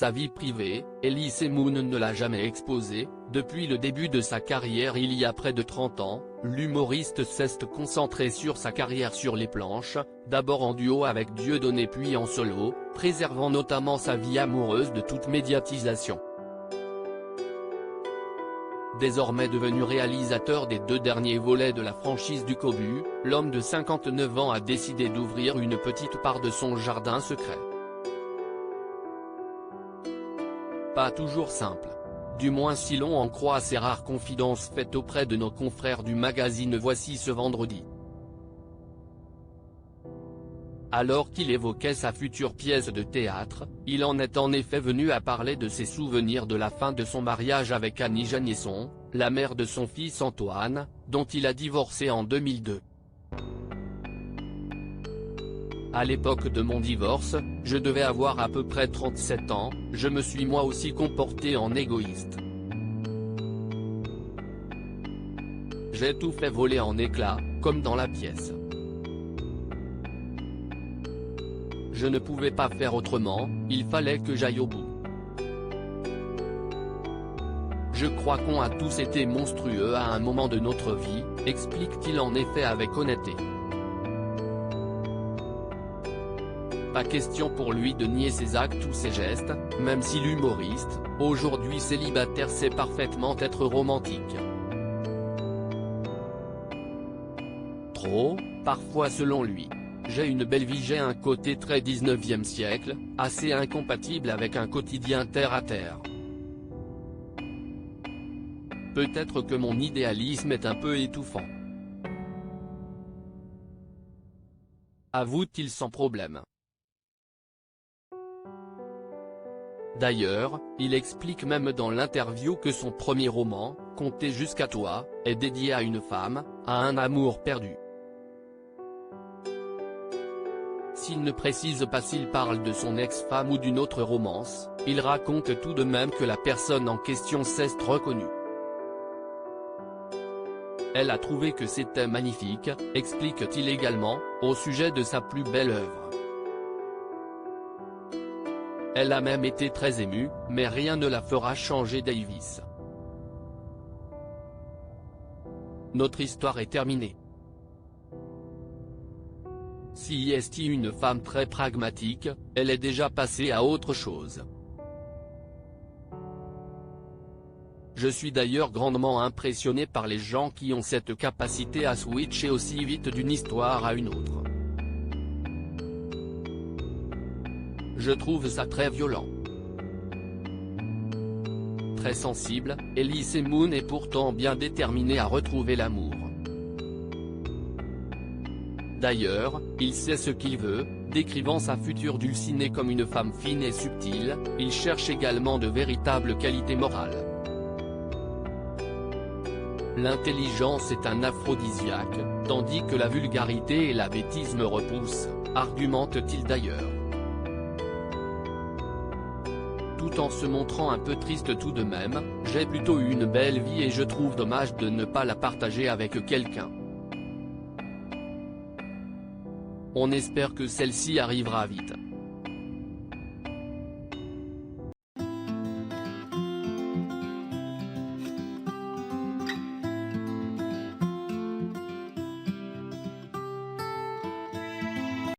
Sa vie privée, Elise Moon ne l'a jamais exposée. Depuis le début de sa carrière il y a près de 30 ans, l'humoriste s'est concentré sur sa carrière sur les planches, d'abord en duo avec Dieudonné puis en solo, préservant notamment sa vie amoureuse de toute médiatisation. Désormais devenu réalisateur des 2 derniers volets de la franchise du Cobu, l'homme de 59 ans a décidé d'ouvrir une petite part de son jardin secret. Pas toujours simple. Du moins si l'on en croit ces rares confidences faites auprès de nos confrères du magazine Voici ce vendredi. Alors qu'il évoquait sa future pièce de théâtre, il en est en effet venu à parler de ses souvenirs de la fin de son mariage avec Annie Janisson, la mère de son fils Antoine, dont il a divorcé en 2002. À l'époque de mon divorce, je devais avoir à peu près 37 ans, je me suis moi aussi comporté en égoïste. J'ai tout fait voler en éclats, comme dans la pièce. Je ne pouvais pas faire autrement, il fallait que j'aille au bout. Je crois qu'on a tous été monstrueux à un moment de notre vie, explique-t-il en effet avec honnêteté. Pas question pour lui de nier ses actes ou ses gestes, même si l'humoriste, aujourd'hui célibataire sait parfaitement être romantique. Trop, parfois selon lui. J'ai une belle vie, j'ai un côté très 19e siècle, assez incompatible avec un quotidien terre à terre. Peut-être que mon idéalisme est un peu étouffant. Avoue-t-il sans problème. D'ailleurs, il explique même dans l'interview que son premier roman, Compter jusqu'à toi, est dédié à une femme, à un amour perdu. S'il ne précise pas s'il parle de son ex-femme ou d'une autre romance, il raconte tout de même que la personne en question s'est reconnue. Elle a trouvé que c'était magnifique, explique-t-il également, au sujet de sa plus belle œuvre. Elle a même été très émue, mais rien ne la fera changer Davis. Notre histoire est terminée. Si est une femme très pragmatique, elle est déjà passée à autre chose. Je suis d'ailleurs grandement impressionné par les gens qui ont cette capacité à switcher aussi vite d'une histoire à une autre. Je trouve ça très violent. Très sensible, Elise Moon est pourtant bien déterminée à retrouver l'amour. D'ailleurs, il sait ce qu'il veut, décrivant sa future dulcinée comme une femme fine et subtile, il cherche également de véritables qualités morales. L'intelligence est un aphrodisiaque, tandis que la vulgarité et la bêtise me repoussent, argumente-t-il d'ailleurs. Tout en se montrant un peu triste tout de même, j'ai plutôt eu une belle vie et je trouve dommage de ne pas la partager avec quelqu'un. On espère que celle-ci arrivera vite.